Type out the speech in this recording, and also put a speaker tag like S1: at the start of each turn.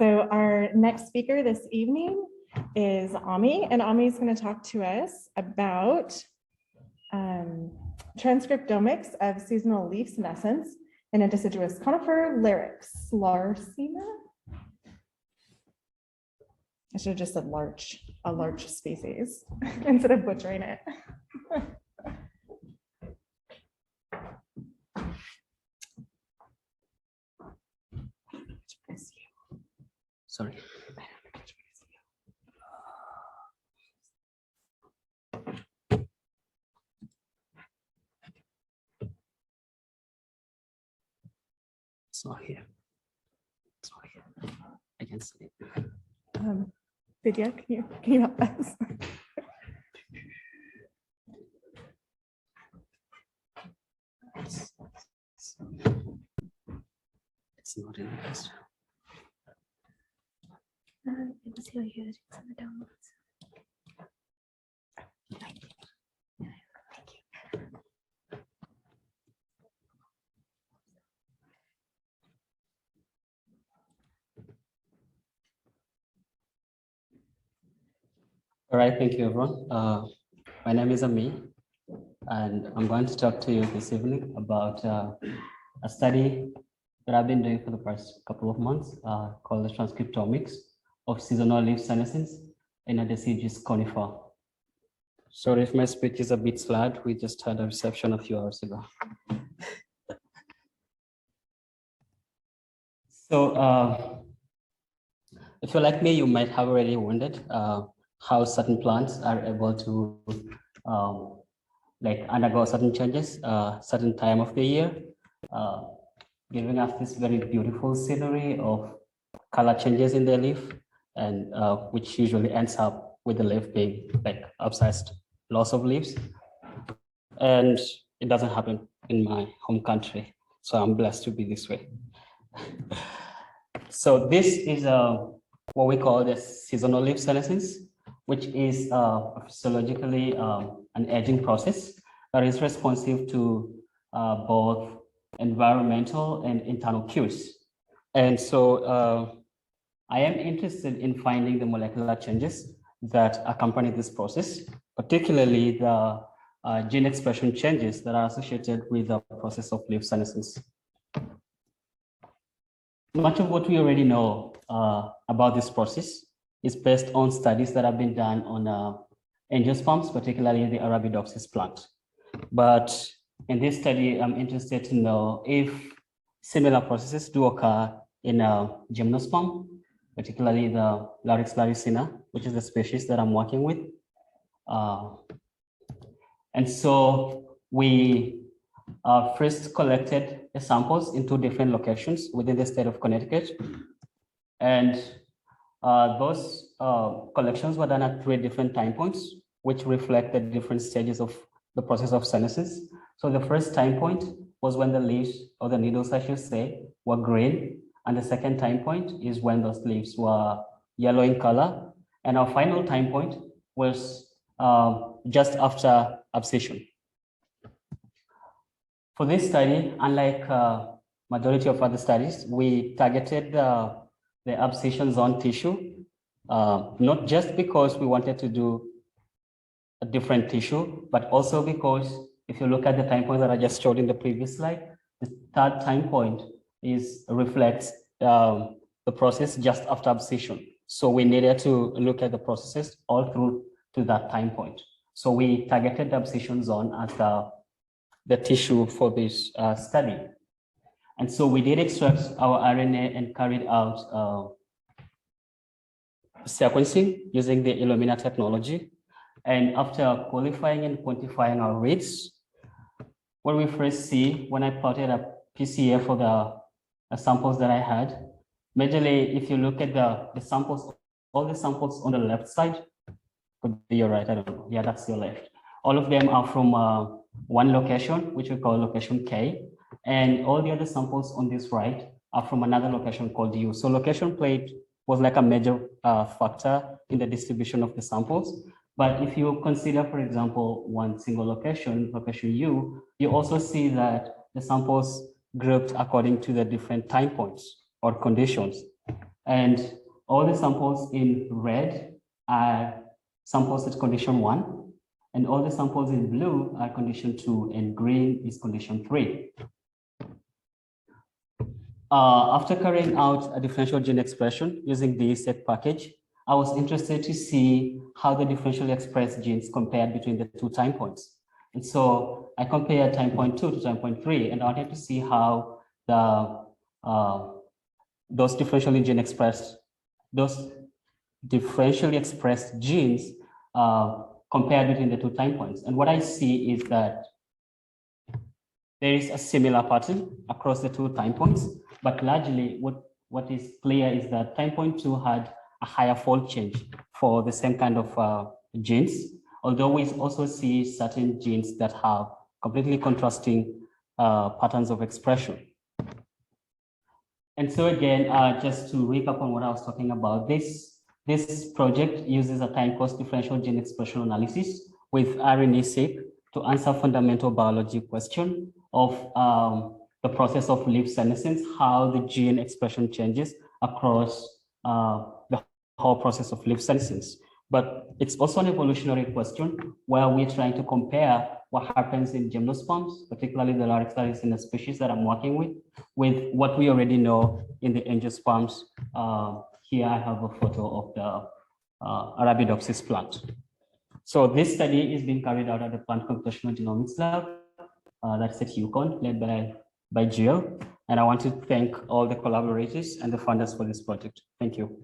S1: So our next speaker this evening is Amee, and Amee is going to talk to us about transcriptomics of seasonal leaf senescence in a deciduous conifer, Larix, laricina. I should have just said a large species instead of butchering it.
S2: Sorry. It's not here. It's not here. I can see it.
S1: Vidya, can you help us?
S2: It's not in the list.
S3: It was here, it's in the downloads.
S2: Thank you. All right, thank you, everyone. My name is Amee, and I'm going to talk to you this evening about a study that I've been doing for the past couple of months called the Transcriptomics of seasonal leaf senescence in a deciduous conifer. Sorry if my speech is a bit slurred. We just had a reception a few hours ago. So if you're like me, you might have already wondered how certain plants are able to like undergo certain changes, certain time of the year, giving us this very beautiful scenery of color changes in the leaf, and which usually ends up with the leaf being like upsized loss of leaves. And it doesn't happen in my home country, so I'm blessed to be this way. So this is what we call the seasonal leaf senescence, which is physiologically an aging process that is responsive to both environmental and internal cues. And so I am interested in finding the molecular changes that accompany this process, particularly the gene expression changes that are associated with the process of leaf senescence. Much of what we already know about this process is based on studies that have been done on angiosperms, particularly the Arabidopsis plant. But in this study, I'm interested to know if similar processes do occur in gymnosperm, particularly the Larix laricina, which is the species that I'm working with. And so we first collected the samples in 2 different locations within the state of Connecticut. And those collections were done at 3 different time points, which reflect the different stages of the process of senescence. So the first time point was when the leaves, or the needles, I should say, were green. And the second time point is when those leaves were yellow in color. And our final time point was just after abscission. For this study, unlike majority of other studies, we targeted the abscission zone tissue, not just because we wanted to do a different tissue, but also because if you look at the time points that I just showed in the previous slide, the 3rd time point reflects the process just after abscission. So we needed to look at the processes all through to that time point. So we targeted the abscission zone as the tissue for this study. And so we did extract our RNA and carried out sequencing using the Illumina technology. And after qualifying and quantifying our reads, what we first see when I plotted a PCA for the samples that I had, majorly if you look at the samples, all the samples on the left side, could be your right, I don't know. Yeah, that's your left. All of them are from one location, which we call location K. And all the other samples on this right are from another location called U. So location played was like a major factor in the distribution of the samples. But if you consider, for example, one single location, location U, you also see that the samples grouped according to the different time points or conditions. And all the samples in red are samples at condition 1, and all the samples in blue are condition 2, and green is condition 3. After carrying out a differential gene expression using the set package, I was interested to see how the differentially expressed genes compared between the 2 time points. And so I compared time point 2 to time point 3, and I wanted to see how those differentially expressed genes compared between the 2 time points. And what I see is that there is a similar pattern across the 2 time points, but largely what is clear is that time point 2 had a higher fold change for the same kind of genes, although we also see certain genes that have completely contrasting patterns of expression. And so again, just to recap on what I was talking about, this project uses a time course differential gene expression analysis with RNA-seq to answer fundamental biology question of the process of leaf senescence, how the gene expression changes across the whole process of leaf senescence. But it's also an evolutionary question where we're trying to compare what happens in gymnosperms, particularly the laricina species that I'm working with what we already know in the angiosperms. Here I have a photo of the Arabidopsis plant. So this study is being carried out at the Plant Computational Genomics Lab, that's at UConn, led by Jill. And I want to thank all the collaborators and the funders for this project. Thank you.